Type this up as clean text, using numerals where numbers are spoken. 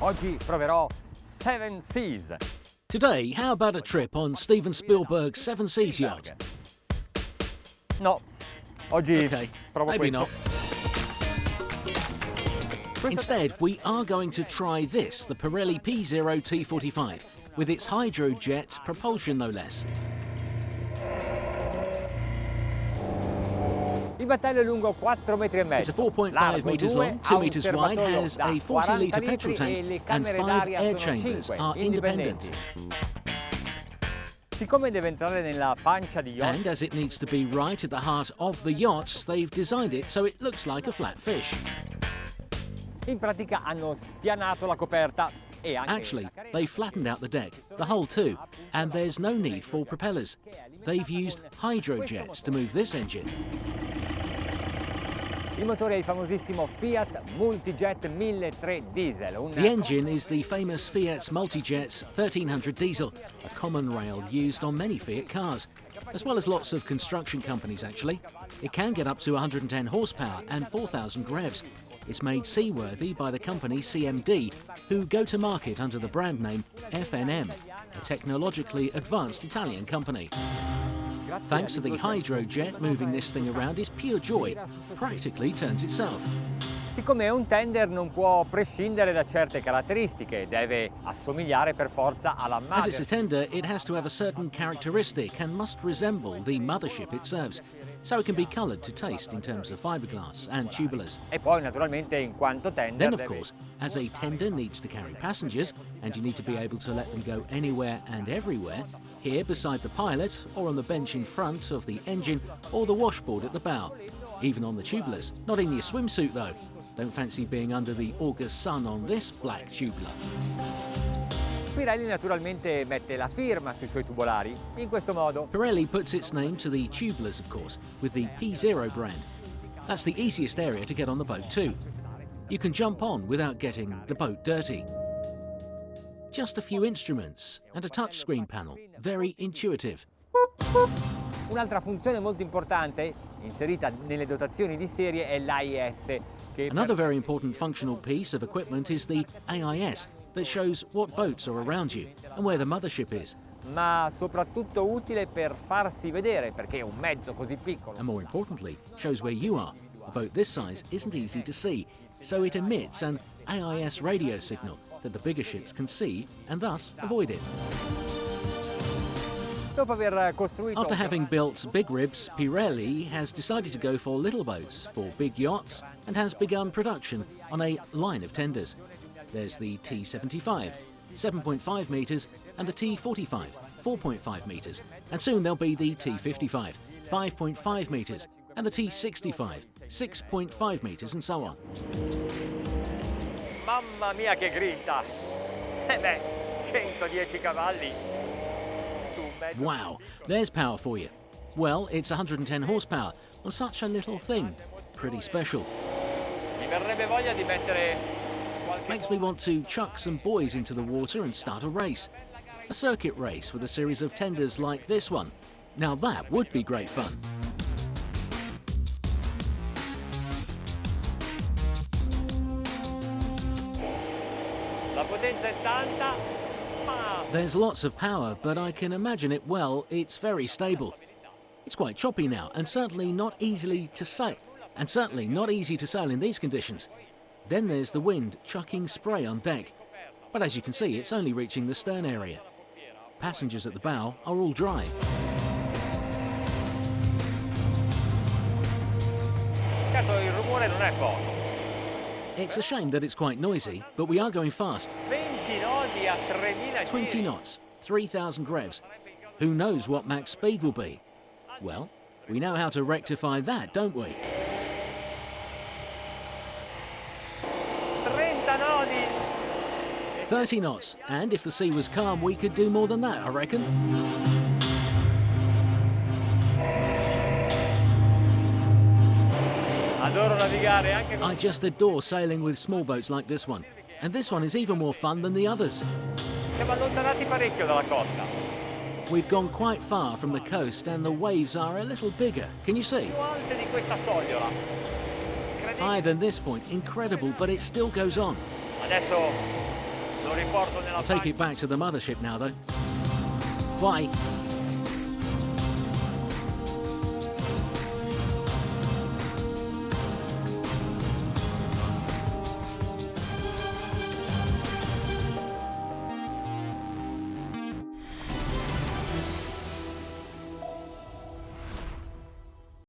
Oggi proverò Seven Seas. Today, how about a trip on Steven Spielberg's Seven Seas yacht? No, oggi Okay, provo maybe questo. not. Instead, we are going to try this, the Pirelli Pzero T45, with its hydrojet propulsion no less. Il battello è lungo 4 metri e mezzo. It's a 4.5 meters long, 2 meters wide, has a 40-litre petrol tank, and 5 air chambers are independent. Siccome deve entrare nella pancia di yacht, And as it needs to be right at the heart of the yacht, they've designed it so it looks like a flat fish. in pratica hanno spianato la coperta e anche Actually, la carena. they flattened out the deck, the hull too, and there's no need for propellers. They've used hydrojets to move this engine. Il motore è il famosissimo Fiat Multijet 1003 diesel. The engine is the famous Fiat Multijet 1300 diesel, a common rail used on many Fiat cars, as well as lots of construction companies actually. It can get up to 110 horsepower and 4,000 revs. It's made seaworthy by the company CMD, who go to market under the brand name FNM, a technologically advanced Italian company. Thanks to the hydrojet, moving this thing around is pure joy. Practically turns itself. Siccome è un tender non può prescindere da certe caratteristiche, deve assomigliare per forza alla As it's a mother. tender, it has to have a certain characteristic and must resemble the mothership it serves, so it can be coloured to taste in terms of fiberglass and tubulars. E poi naturalmente in quanto tender Then, of deve- course, as a tender needs to carry passengers, and you need to be able to let them go anywhere and everywhere, here beside the pilot, or on the bench in front of the engine, or the washboard at the bow. Even on the tubulars. Not in your swimsuit though. Don't fancy being under the August sun on this black tubular. Pirelli naturalmente mette la firma sui suoi tubolari, in questo modo. Pirelli puts its name to the tubulars, of course, with the Pzero brand. That's the easiest area to get on the boat too. You can jump on without getting the boat dirty. Just a few instruments and a touchscreen panel, very intuitive. Un'altra funzione molto importante inserita nelle dotazioni di serie è l'AIS, che Another very important functional piece of equipment is the AIS that shows what boats are around you and where the mothership is. ma soprattutto utile per farsi vedere, perché un mezzo così piccolo And more importantly, shows where you are. A boat this size isn't easy to see, so it emits an AIS radio signal that the bigger ships can see and thus avoid it. Dopo aver costruito After having built big ribs, Pirelli has decided to go for little boats, for big yachts, and has begun production on a line of tenders. There's the T75, 7.5 metres, and the T45, 4.5 metres, and soon there'll be the T55, 5.5 metres, and the T65, 6.5 metres, and so on. Mamma mia che grinta! 110 cavalli su un mezzo. Wow, there's power for you. Well, it's 110 horsepower on such a little thing. Pretty special. Mi verrebbe voglia di mettere qualche Makes me want to chuck some boys into the water and start a race. A circuit race with a series of tenders like this one. Now that would be great fun. La potenza è tanta, ma There's lots of power, but I can imagine it well. It's very stable. It's quite choppy now, and certainly not easily to sail. And certainly not easy to sail in these conditions. Then there's the wind chucking spray on deck. But as you can see, it's only reaching the stern area. Passengers at the bow are all dry. certo il rumore non è poco. It's a shame that it's quite noisy, but we are going fast. 20 nodi a 3000 20 giri. knots, 3,000 revs. Who knows what max speed will be? Well, we know how to rectify that, don't we? 30 nodi. 30 knots, and if the sea was calm, we could do more than that, I reckon. Adoro navigare anche con... I just adore sailing with small boats like this one. And this one is even more fun than the others. Siamo allontanati parecchio dalla costa. We've gone quite far from the coast and the waves are a little bigger. Can you see? Più alte di questa sogliola. Higher than this point, incredible, but it still goes on. Adesso Lo riporto nella I'll take it back to the mothership now, though. Bye.